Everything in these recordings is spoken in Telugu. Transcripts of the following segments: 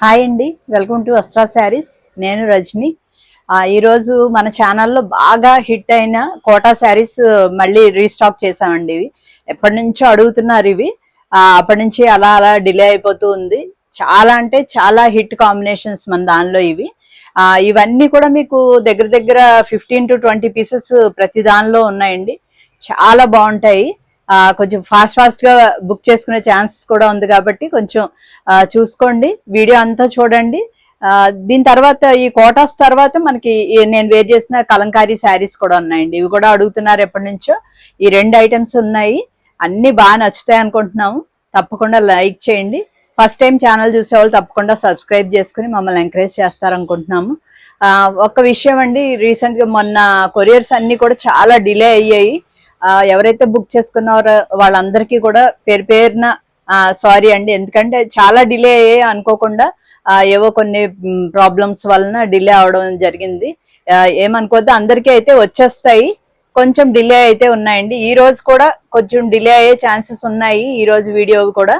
హాయ్ అండి, వెల్కమ్ టు వస్త్రా శారీస్. నేను రజని. ఈరోజు మన ఛానల్లో బాగా హిట్ అయిన కోటా శారీస్ మళ్ళీ రీస్టాక్ చేసామండి. ఇవి ఎప్పటి నుంచో అడుగుతున్నారు. ఇవి అప్పటి నుంచి అలా అలా డిలే అయిపోతూ ఉంది. చాలా అంటే చాలా హిట్ కాంబినేషన్స్ మన దానిలో ఇవి. ఇవన్నీ కూడా మీకు దగ్గర దగ్గర 15 to 20 పీసెస్ ప్రతి దానిలో ఉన్నాయండి. చాలా బాగుంటాయి. కొంచెం ఫాస్ట్ గా బుక్ చేసుకునే ఛాన్స్ కూడా ఉంది కాబట్టి కొంచెం చూసుకోండి, వీడియో అంతా చూడండి. దీని తర్వాత ఈ కోటాస్ తర్వాత మనకి నేను వేర్ చేసిన కలంకారీ శారీస్ కూడా ఉన్నాయండి. ఇవి కూడా అడుగుతున్నారు ఎప్పటి నుంచో. ఈ 2 ఐటమ్స్ ఉన్నాయి. అన్ని బాగా నచ్చుతాయి అనుకుంటున్నాము. తప్పకుండా లైక్ చేయండి. ఫస్ట్ టైం ఛానల్ చూసేవాళ్ళు తప్పకుండా సబ్స్క్రైబ్ చేసుకుని మమ్మల్ని ఎంకరేజ్ చేస్తారనుకుంటున్నాము. ఒక విషయం అండి, రీసెంట్ గా మొన్న కొరియర్స్ అన్ని కూడా చాలా డిలే అయ్యాయి. ఎవరైతే బుక్ చేసుకున్నారో వాళ్ళందరికీ కూడా పేరున సారీ అండి. ఎందుకంటే చాలా డిలే అయ్యాయి అనుకోకుండా. ఏవో కొన్ని ప్రాబ్లమ్స్ వలన డిలే అవడం జరిగింది. ఏమనుకోద్దు, అందరికీ అయితే వచ్చేస్తాయి. కొంచెం డిలే అయితే ఉన్నాయండి. ఈ రోజు కూడా కొంచెం డిలే అయ్యే ఛాన్సెస్ ఉన్నాయి. ఈ రోజు వీడియో కూడా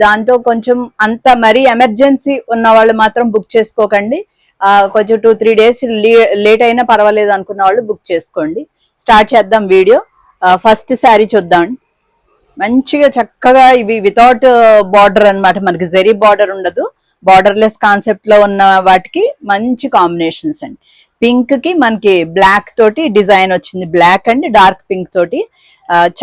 దాంతో కొంచెం అంత మరీ ఎమర్జెన్సీ ఉన్న వాళ్ళు మాత్రం బుక్ చేసుకోకండి. కొంచెం 2-3 డేస్ లేట్ అయినా పర్వాలేదు అనుకున్న వాళ్ళు బుక్ చేసుకోండి. స్టార్ట్ చేద్దాం వీడియో. ఫస్ట్ శారీ చూద్దాం. మంచిగా చక్కగా ఇవి వితౌట్ బార్డర్ అన్నమాట. మనకి జరీ బార్డర్ ఉండదు, బార్డర్లెస్ కాన్సెప్ట్ లో ఉన్న వాటికి మంచి కాంబినేషన్స్ అండి. పింక్ కి మనకి బ్లాక్ తోటి డిజైన్ వచ్చింది. బ్లాక్ అండ్ డార్క్ పింక్ తోటి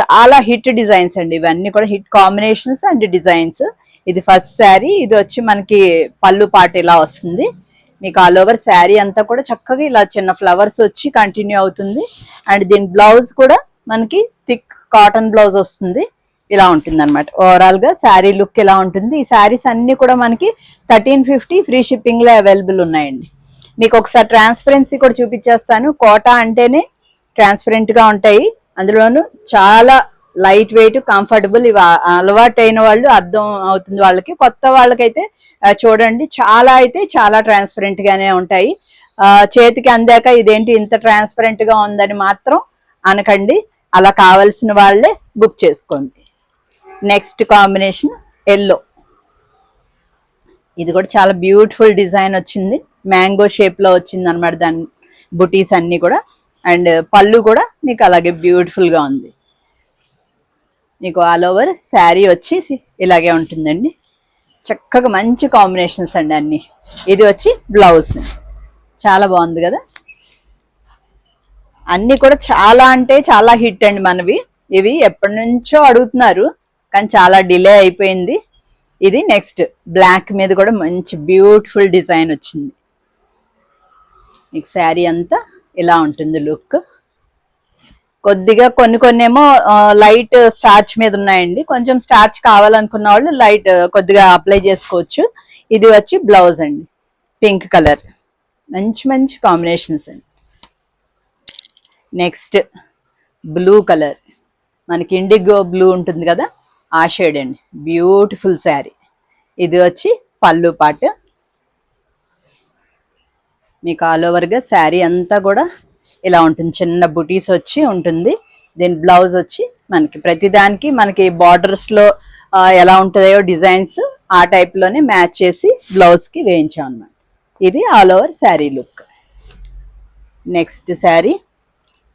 చాలా హిట్ డిజైన్స్ అండి. ఇవన్నీ కూడా హిట్ కాంబినేషన్స్ అండ్ డిజైన్స్. ఇది ఫస్ట్ శారీ. ఇది వచ్చి మనకి పళ్ళు పాట ఇలా వస్తుంది. మీకు ఆల్ ఓవర్ శారీ అంతా కూడా చక్కగా ఇలా చిన్న ఫ్లవర్స్ వచ్చి కంటిన్యూ అవుతుంది. అండ్ దీని బ్లౌజ్ కూడా మనకి థిక్ కాటన్ బ్లౌజ్ వస్తుంది. ఇలా ఉంటుంది అనమాట. ఓవరాల్ గా శారీ లుక్ ఇలా ఉంటుంది. ఈ శారీస్ అన్ని కూడా మనకి 1350 ఫ్రీ షిప్పింగ్ లో అవైలబుల్ ఉన్నాయండి. మీకు ఒకసారి ట్రాన్స్పరెన్సీ కూడా చూపించేస్తాను. కోటా అంటేనే ట్రాన్స్పరెంట్ గా ఉంటాయి. అందులోనూ చాలా లైట్ వెయిట్, కంఫర్టబుల్. ఇవి అలవాటు అయిన వాళ్ళు అర్థం అవుతుంది వాళ్ళకి. కొత్త వాళ్ళకైతే చూడండి, చాలా అయితే చాలా ట్రాన్స్పరెంట్ గానే ఉంటాయి. చేతికి అందాక ఇదేంటి ఇంత ట్రాన్స్పరెంట్ గా ఉందని మాత్రం అనకండి. అలా కావాల్సిన వాళ్ళే బుక్ చేసుకోండి. Next combination yellow. ఇది కూడా చాలా బ్యూటిఫుల్ డిజైన్ వచ్చింది. మ్యాంగో షేప్ లో వచ్చింది అనమాట. దాని బుటీస్ అన్ని కూడా. అండ్ పళ్ళు కూడా మీకు అలాగే బ్యూటిఫుల్ గా ఉంది. మీకు ఆల్ ఓవర్ శారీ వచ్చి ఇలాగే ఉంటుందండి. చక్కగా మంచి కాంబినేషన్స్ అండి అన్ని. ఇది వచ్చి బ్లౌజ్. చాలా బాగుంది కదా. అన్ని కూడా చాలా అంటే చాలా హిట్ అండి మనవి. ఇవి ఎప్పటి నుంచో అడుగుతున్నారు కానీ చాలా డిలే అయిపోయింది. ఇది నెక్స్ట్ బ్లాక్ మీద కూడా మంచి బ్యూటిఫుల్ డిజైన్ వచ్చింది. మీకు శారీ అంతా ఇలా ఉంటుంది లుక్. కొద్దిగా కొన్ని ఏమో లైట్ స్టార్చ్ మీద ఉన్నాయండి. కొంచెం స్టార్చ్ కావాలనుకున్న వాళ్ళు లైట్ కొద్దిగా అప్లై చేసుకోవచ్చు. ఇది వచ్చి బ్లౌజ్ అండి, పింక్ కలర్. మంచి కాంబినేషన్స్ అండి. నెక్స్ట్ బ్లూ కలర్, మనకి ఇండిగో బ్లూ ఉంటుంది కదా, ఆ షేడ్ అండి. బ్యూటిఫుల్ శారీ. ఇది వచ్చి పళ్ళు పాట. మీకు ఆల్ ఓవర్గా శారీ అంతా కూడా ఇలా ఉంటుంది. చిన్న బుటీస్ వచ్చి ఉంటుంది. దీని బ్లౌజ్ వచ్చి మనకి ప్రతిదానికి మనకి బార్డర్స్లో ఎలా ఉంటుందో డిజైన్స్ ఆ టైప్లోనే మ్యాచ్ చేసి బ్లౌజ్కి వేయించాం అన్నమాట. ఇది all over sari look. Next sari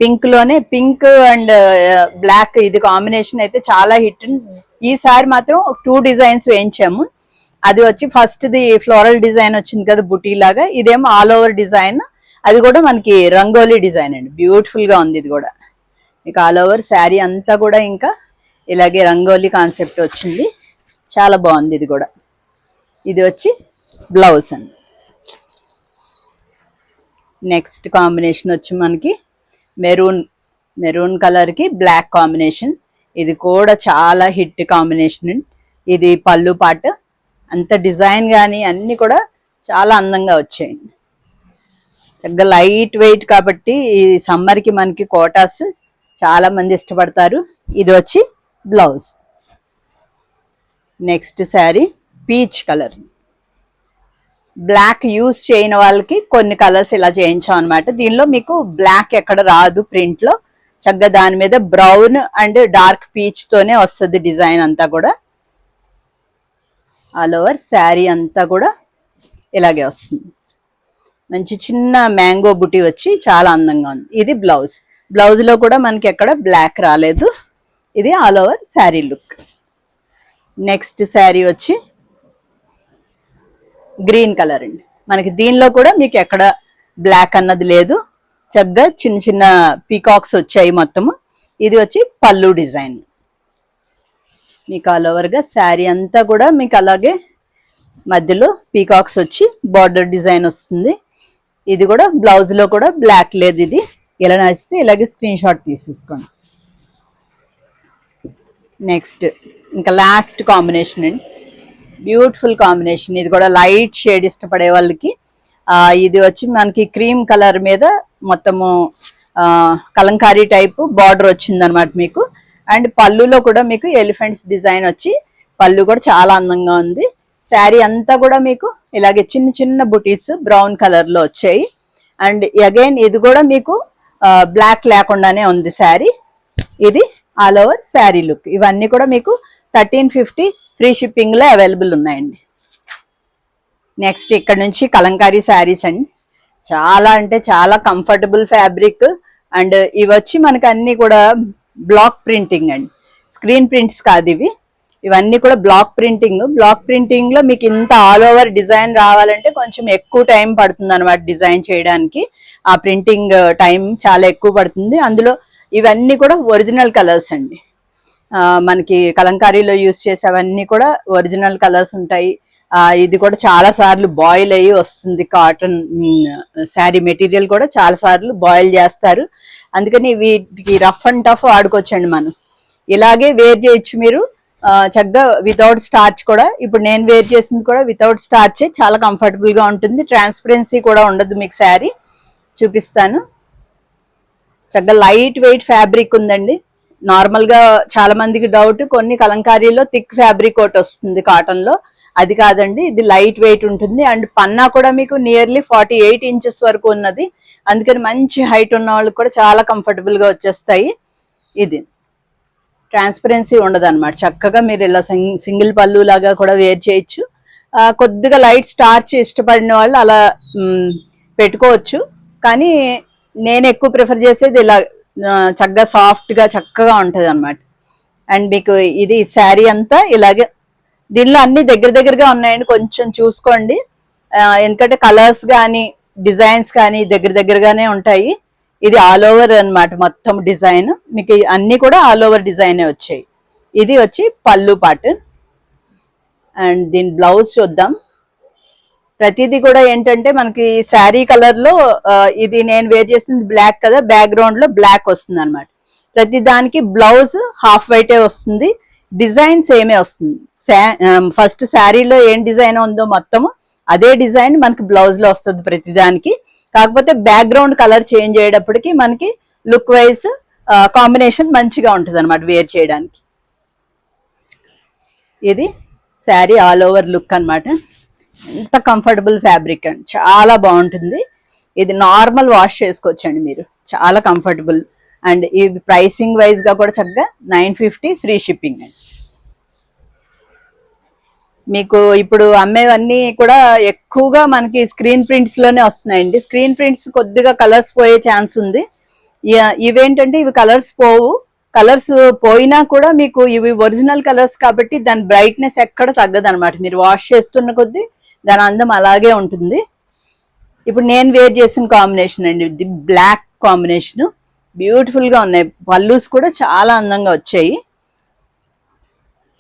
పింక్లోనే, పింక్ అండ్ బ్లాక్ ఇది కాంబినేషన్ అయితే చాలా హిట్. ఈ సారీ మాత్రం 2 డిజైన్స్ వేయించాము. అది వచ్చి ఫస్ట్ది ఫ్లోరల్ డిజైన్ వచ్చింది కదా బుటీ లాగా. ఇదేమో ఆల్ ఓవర్ డిజైన్. అది కూడా మనకి రంగోలీ డిజైన్ అండి. బ్యూటిఫుల్ గా ఉంది ఇది కూడా. మీకు ఆల్ ఓవర్ శారీ అంతా కూడా ఇంకా ఇలాగే రంగోలీ కాన్సెప్ట్ వచ్చింది. చాలా బాగుంది ఇది కూడా. ఇది వచ్చి బ్లౌజ్ అండి. నెక్స్ట్ కాంబినేషన్ వచ్చి మనకి మెరూన్ కలర్ కి బ్లాక్ కాంబినేషన్. ఇది కూడా చాలా హిట్ కాంబినేషన్. ఇది పళ్ళు పాట. అంత డిజైన్ కానీ అన్ని కూడా చాలా అందంగా వచ్చాయండి. చక్కగా లైట్ వెయిట్ కాబట్టి ఈ సమ్మర్కి మనకి కోటాస్ చాలా మంది ఇష్టపడతారు. ఇది వచ్చి blouse. Next sari peach colour. Black use చేయని వాళ్ళకి కొన్ని కలర్స్ ఇలా చేయించాం అనమాట. దీనిలో మీకు బ్లాక్ ఎక్కడ రాదు ప్రింట్ లో. చక్కగా దాని మీద బ్రౌన్ అండ్ డార్క్ పీచ్ తోనే వస్తుంది డిజైన్ అంతా కూడా. ఆల్ ఓవర్ శారీ అంతా కూడా ఇలాగే వస్తుంది. మంచి చిన్న మ్యాంగో బుటీ వచ్చి చాలా అందంగా ఉంది. ఇది బ్లౌజ్. బ్లౌజ్లో కూడా మనకి ఎక్కడ బ్లాక్ రాలేదు. ఇది all over sari look. Next sari వచ్చి గ్రీన్ కలర్ అండి. మనకి దీనిలో కూడా మీకు ఎక్కడ బ్లాక్ అన్నది లేదు. చక్కగా చిన్న చిన్న పీకాక్స్ వచ్చాయి మొత్తము. ఇది వచ్చి పళ్ళు డిజైన్. మీకు ఆల్ ఓవర్గా శారీ అంతా కూడా మీకు అలాగే మధ్యలో పీకాక్స్ వచ్చి బార్డర్ డిజైన్ వస్తుంది. ఇది కూడా బ్లౌజ్లో కూడా బ్లాక్ లేదు. ఇది ఇలా నచ్చితే ఇలాగే స్క్రీన్ షాట్ తీసేసుకోండి. నెక్స్ట్ ఇంకా లాస్ట్ కాంబినేషన్ అండి. Beautiful combination. ఇది కూడా లైట్ షేడ్ ఇష్టపడే వాళ్ళకి. ఇది వచ్చి మనకి క్రీమ్ కలర్ మీద మొత్తము కలంకారీ టైపు బార్డర్ వచ్చింది అనమాట మీకు. అండ్ పళ్ళులో కూడా మీకు ఎలిఫెంట్స్ డిజైన్ వచ్చి పళ్ళు కూడా చాలా అందంగా ఉంది. శారీ అంతా కూడా మీకు ఇలాగే చిన్న చిన్న బుటీస్ బ్రౌన్ కలర్ లో వచ్చాయి. అండ్ అగైన్ ఇది కూడా మీకు బ్లాక్ లేకుండానే ఉంది శారీ. ఇది ఆల్ ఓవర్ శారీ లుక్. ఇవన్నీ కూడా మీకు 1350 ఫ్రీ షిప్పింగ్ లో అవైలబుల్ ఉన్నాయండి. నెక్స్ట్ ఇక్కడ నుంచి కలంకారీ శారీస్ అండి. చాలా అంటే చాలా కంఫర్టబుల్ ఫ్యాబ్రిక్. అండ్ ఇవి వచ్చి మనకి అన్ని కూడా బ్లాక్ ప్రింటింగ్ అండి, స్క్రీన్ ప్రింట్స్ కాదు ఇవి. ఇవన్నీ కూడా బ్లాక్ ప్రింటింగ్. బ్లాక్ ప్రింటింగ్ లో మీకు ఇంత ఆల్ ఓవర్ డిజైన్ రావాలంటే కొంచెం ఎక్కువ టైం పడుతుంది అనమాట డిజైన్ చేయడానికి. ఆ ప్రింటింగ్ టైం చాలా ఎక్కువ పడుతుంది. అందులో ఇవన్నీ కూడా ఒరిజినల్ కలర్స్ అండి. మనకి కలంకారీలో యూస్ చేసేవన్నీ కూడా ఒరిజినల్ కలర్స్ ఉంటాయి. ఇది కూడా చాలా సార్లు బాయిల్ అయ్యి వస్తుంది. కాటన్ శారీ మెటీరియల్ కూడా చాలా సార్లు బాయిల్ చేస్తారు. అందుకని వీటికి రఫ్ అండ్ టఫ్ ఆడుకోవచ్చండి. మనం ఇలాగే వేర్ చేయొచ్చు మీరు చక్కగా వితౌట్ స్టార్చ్ కూడా. ఇప్పుడు నేను వేర్ చేసింది కూడా వితౌట్ స్టార్చే. చాలా కంఫర్టబుల్ గా ఉంటుంది. ట్రాన్స్పరెన్సీ కూడా ఉండదు మీకు. శారీ చూపిస్తాను. చక్కగా లైట్ వెయిట్ ఫ్యాబ్రిక్ ఉందండి. నార్మల్ గా చాలా మందికి డౌట్, కొన్ని కలంకారీలో థిక్ ఫ్యాబ్రిక్ ఒకటి వస్తుంది కాటన్ లో. అది కాదండి, ఇది లైట్ వెయిట్ ఉంటుంది. అండ్ పన్నా కూడా మీకు నియర్లీ 48 ఇంచెస్ వరకు ఉన్నది. అందుకని మంచి హైట్ ఉన్న వాళ్ళకి కూడా చాలా కంఫర్టబుల్ గా వచ్చేస్తాయి. ఇది ట్రాన్స్పరెన్సీ ఉండదు అనమాట. చక్కగా మీరు ఇలా సింగిల్ పళ్ళు లాగా కూడా వేర్ చేయొచ్చు. కొద్దిగా లైట్ స్టార్చ్ ఇష్టపడిన వాళ్ళు అలా పెట్టుకోవచ్చు. కానీ నేను ఎక్కువ ప్రిఫర్ చేసేది ఇలా చక్కగా సాఫ్ట్ గా చక్కగా ఉంటది అనమాట. అండ్ మీకు ఇది శారీ అంతా ఇలాగే. దీనిలో అన్ని దగ్గర దగ్గరగా ఉన్నాయండి, కొంచెం చూసుకోండి. ఎందుకంటే కలర్స్ కానీ డిజైన్స్ కానీ దగ్గర దగ్గరగానే ఉంటాయి. ఇది ఆల్ ఓవర్ అనమాట మొత్తం డిజైన్. మీకు అన్ని కూడా ఆల్ ఓవర్ డిజైనే వచ్చాయి. ఇది వచ్చి పళ్ళు పార్ట్. అండ్ దీని బ్లౌజ్ చూద్దాం. ప్రతిదీ కూడా ఏంటంటే మనకి శారీ కలర్ లో ఇది నేను వేర్ చేసింది బ్లాక్ కదా, బ్యాక్గ్రౌండ్ లో బ్లాక్ వస్తుంది అనమాట. ప్రతి దానికి బ్లౌజ్ హాఫ్ వైటే వస్తుంది. డిజైన్ సేమే వస్తుంది. ఫస్ట్ శారీలో ఏం డిజైన్ ఉందో మొత్తము అదే డిజైన్ మనకి బ్లౌజ్ లో వస్తుంది ప్రతిదానికి. కాకపోతే బ్యాక్గ్రౌండ్ కలర్ చేంజ్ అయ్యేటప్పటికి మనకి లుక్ వైజ్ కాంబినేషన్ మంచిగా ఉంటుంది అనమాట వేర్ చేయడానికి. ఇది శారీ ఆల్ ఓవర్ లుక్ అనమాట. ఎంత కంఫర్టబుల్ ఫ్యాబ్రిక్ అండి, చాలా బాగుంటుంది. ఇది నార్మల్ వాష్ చేసుకోవచ్చండి మీరు, చాలా కంఫర్టబుల్. అండ్ ఈ ప్రైసింగ్ వైజ్ గా కూడా చక్కగా 950 ఫ్రీ షిప్పింగ్ అండి. మీకు ఇప్పుడు అమ్మేవన్నీ కూడా ఎక్కువగా మనకి స్క్రీన్ ప్రింట్స్ లోనే వస్తున్నాయండి. స్క్రీన్ ప్రింట్స్ కొద్దిగా కలర్స్ పోయే ఛాన్స్ ఉంది. ఇవేంటంటే ఇవి కలర్స్ పోవు. కలర్స్ పోయినా కూడా మీకు ఇవి ఒరిజినల్ కలర్స్ కాబట్టి దాని బ్రైట్నెస్ ఎక్కడ తగ్గదు అనమాట. మీరు వాష్ చేస్తున్న కొద్దీ దాని అందం అలాగే ఉంటుంది. ఇప్పుడు నేను వేర్ చేసిన కాంబినేషన్ అండి, ఇది బ్లాక్ కాంబినేషన్. బ్యూటిఫుల్ గా ఉన్నాయి. పల్లూస్ కూడా చాలా అందంగా వచ్చాయి.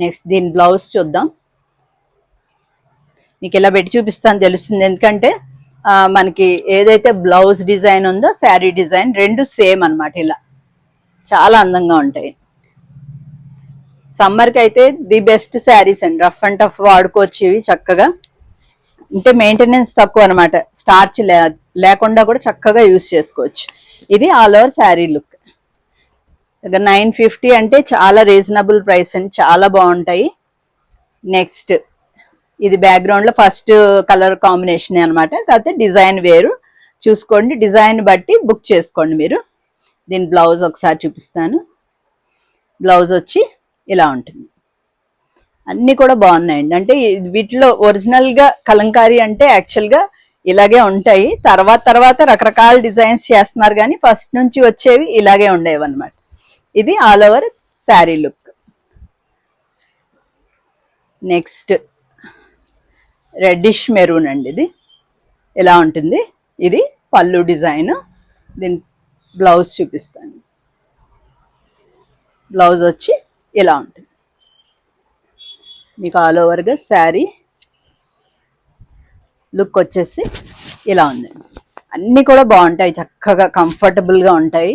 నెక్స్ట్ దీని బ్లౌజ్ చూద్దాం. మీకు ఇలా పెట్టి చూపిస్తాను తెలుస్తుంది. ఎందుకంటే మనకి ఏదైతే బ్లౌజ్ డిజైన్ ఉందో శారీ డిజైన్ రెండు సేమ్ అనమాట. ఇలా చాలా అందంగా ఉంటాయి. సమ్మర్కి అయితే ది బెస్ట్ శారీస్ అండి. రఫ్ అండ్ టఫ్ వాడుకోవచ్చు ఇవి చక్కగా. అంటే మెయింటెనెన్స్ తక్కువ అనమాట. స్టార్చ్ లేకుండా కూడా చక్కగా యూస్ చేసుకోవచ్చు. ఇది ఆల్ ఓవర్ శారీ లుక్. 950 అంటే చాలా రీజనబుల్ ప్రైస్ అండి, చాలా బాగుంటాయి. నెక్స్ట్ ఇది బ్యాక్గ్రౌండ్ లో ఫస్ట్ కలర్ కాంబినేషన్ అనమాట. కాకపోతే డిజైన్ వేరు. చూసుకోండి, డిజైన్ బట్టి బుక్ చేసుకోండి మీరు. దీని బ్లౌజ్ ఒకసారి చూపిస్తాను. బ్లౌజ్ వచ్చి ఇలా ఉంటుంది. అన్ని కూడా బాగున్నాయండి. అంటే వీటిలో ఒరిజినల్ గా కలంకారీ అంటే యాక్చువల్ గా ఇలాగే ఉంటాయి. తర్వాత రకరకాల డిజైన్స్ చేస్తున్నారు, కానీ ఫస్ట్ నుంచి వచ్చేవి ఇలాగే ఉండేవి అనమాట. ఇది all over sari look. Next reddish maroon అండి. ఇది ఇలా ఉంటుంది. ఇది పళ్ళు డిజైన్. దీని బ్లౌజ్ చూపిస్తాను. బ్లౌజ్ వచ్చి ఇలా ఉంటుంది. మీకు ఆల్ ఓవర్గా శారీ లుక్ వచ్చేసి ఇలా ఉందండి. అన్నీ కూడా బాగుంటాయి, చక్కగా కంఫర్టబుల్గా ఉంటాయి.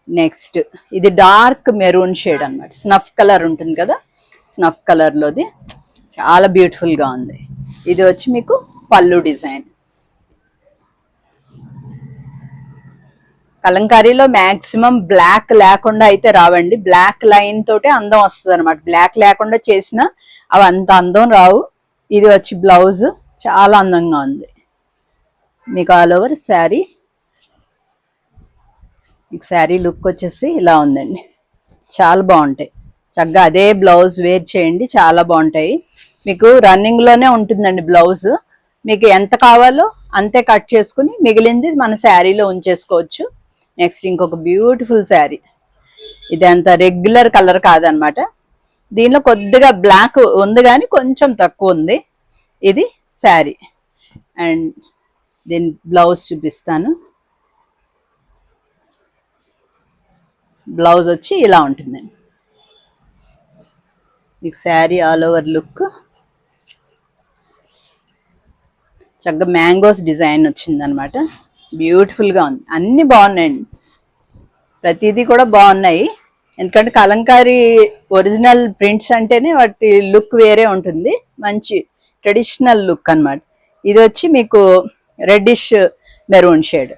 నెక్స్ట్ ఇది డార్క్ మెరూన్ షేడ్ అనమాట. స్నఫ్ కలర్ ఉంటుంది కదా, స్నఫ్ కలర్లోది చాలా బ్యూటిఫుల్గా ఉంది. ఇది వచ్చి మీకు పళ్ళు డిజైన్. కలంకారీలో మ్యాక్సిమం బ్లాక్ లేకుండా అయితే రావండి. బ్లాక్ లైన్ తోటే అందం వస్తుంది అనమాట. బ్లాక్ లేకుండా చేసిన అవి అంత అందం రావు. ఇది వచ్చి బ్లౌజ్ చాలా అందంగా ఉంది. మీకు ఆల్ ఓవర్ శారీ, మీకు శారీ లుక్ వచ్చేసి ఇలా ఉందండి. చాలా బాగుంటాయి. చక్కగా అదే బ్లౌజ్ వేర్ చేయండి, చాలా బాగుంటాయి. మీకు రన్నింగ్లోనే ఉంటుందండి బ్లౌజ్. మీకు ఎంత కావాలో అంతే కట్ చేసుకుని మిగిలింది మన శారీలో ఉంచేసుకోవచ్చు. నెక్స్ట్ ఇంకొక బ్యూటిఫుల్ శారీ. ఇది అంత రెగ్యులర్ కలర్ కాదనమాట. దీనిలో కొద్దిగా బ్లాక్ ఉంది కానీ కొంచెం తక్కువ ఉంది. ఇది శారీ అండ్ దీని బ్లౌజ్ చూపిస్తాను. బ్లౌజ్ వచ్చి ఇలా ఉంటుందండి. మీకు శారీ ఆల్ ఓవర్ లుక్ చక్కగా మ్యాంగోస్ డిజైన్ వచ్చిందనమాట. బ్యూటిఫుల్గా ఉంది. అన్నీ బాగున్నాయండి, ప్రతిదీ కూడా బాగున్నాయి. ఎందుకంటే కలంకారీ ఒరిజినల్ ప్రింట్స్ అంటేనే వాటి లుక్ వేరే ఉంటుంది. మంచి ట్రెడిషనల్ లుక్ అనమాట. ఇది వచ్చి మీకు రెడ్డిష్ మెరూన్ షేడ్.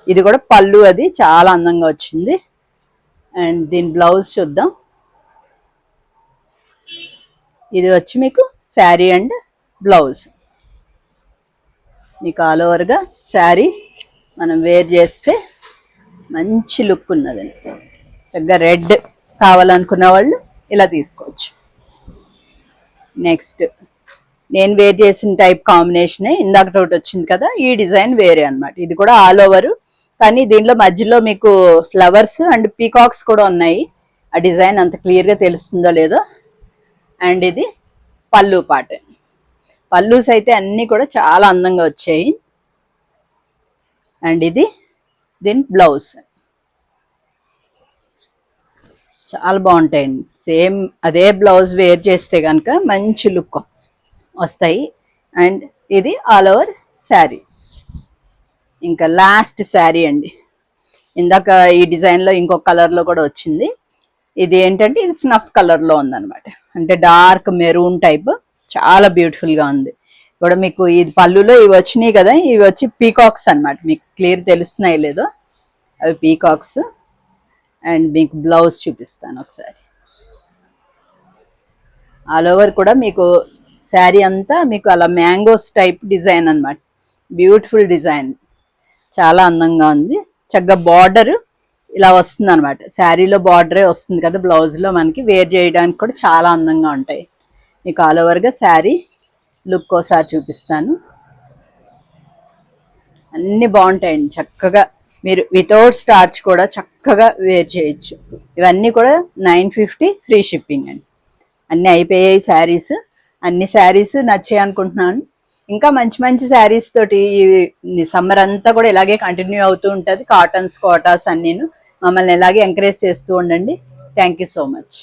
ఇది కూడా పళ్ళు అది చాలా అందంగా వచ్చింది. అండ్ దీని బ్లౌజ్ చూద్దాం. ఇది వచ్చి మీకు శారీ అండ్ బ్లౌజ్. మీకు ఆల్ ఓవర్గా శారీ మనం వేర్ చేస్తే మంచి లుక్ ఉన్నదండి. చక్కగా రెడ్ కావాలనుకున్న వాళ్ళు ఇలా తీసుకోవచ్చు. నెక్స్ట్ నేను వేర్ చేసిన టైప్ కాంబినేషనే ఇందాక తోటి వచ్చింది కదా, ఈ డిజైన్ వేరే అనమాట. ఇది కూడా ఆల్ ఓవర్, కానీ దీనిలో మధ్యలో మీకు ఫ్లవర్స్ అండ్ పీకాక్స్ కూడా ఉన్నాయి. ఆ డిజైన్ అంత క్లియర్గా తెలుస్తుందో లేదో. అండ్ ఇది పళ్ళు పాట. పళ్ళుస్ అయితే అన్నీ కూడా చాలా అందంగా వచ్చాయి. అండ్ ఇది దీని బ్లౌజ్ చాలా బాగుంటాయండి. సేమ్ అదే బ్లౌజ్ వేర్ చేస్తే కనుక మంచి లుక్ వస్తాయి. అండ్ ఇది ఆల్ ఓవర్ శారీ. ఇంకా లాస్ట్ శారీ అండి. ఇందాక ఈ డిజైన్లో ఇంకొక కలర్లో కూడా వచ్చింది. ఇది ఏంటంటే ఇది స్నఫ్ కలర్లో ఉందన్నమాట. అంటే డార్క్ మెరూన్ టైప్, చాలా బ్యూటిఫుల్గా ఉంది. కూడా మీకు ఇది పళ్ళులో ఇవి వచ్చినాయి కదా, ఇవి వచ్చి పీకాక్స్ అనమాట. మీకు క్లియర్ తెలుస్తున్నాయి లేదో, అవి పీకాక్స్. అండ్ మీకు బ్లౌజ్ చూపిస్తాను ఒకసారి. ఆల్ ఓవర్ కూడా మీకు శారీ అంతా మీకు అలా మ్యాంగోస్ టైప్ డిజైన్ అనమాట. బ్యూటిఫుల్ డిజైన్, చాలా అందంగా ఉంది. చక్కగా బార్డర్ ఇలా వస్తుంది అనమాట. శారీలో బార్డరే వస్తుంది కదా, బ్లౌజ్లో మనకి వేర్ చేయడానికి కూడా చాలా అందంగా ఉంటాయి. మీకు ఆల్ ఓవర్గా శారీ లుక్ ఒకసారి చూపిస్తాను. అన్నీ బాగుంటాయండి. చక్కగా మీరు వితౌట్ స్టార్చ్ కూడా చక్కగా వేర్ చేయొచ్చు. ఇవన్నీ కూడా 950 ఫ్రీ షిప్పింగ్ అండి. అన్నీ అయిపోయాయి శారీస్. అన్ని శారీస్ నచ్చాయి అనుకుంటున్నాను. ఇంకా మంచి మంచి శారీస్ తోటి ఈ సమ్మర్ అంతా కూడా ఇలాగే కంటిన్యూ అవుతూ ఉంటుంది. కాటన్స్, కోటాస్ అన్నీను. మమ్మల్ని ఇలాగే ఎంకరేజ్ చేస్తూ ఉండండి. Thank you so much.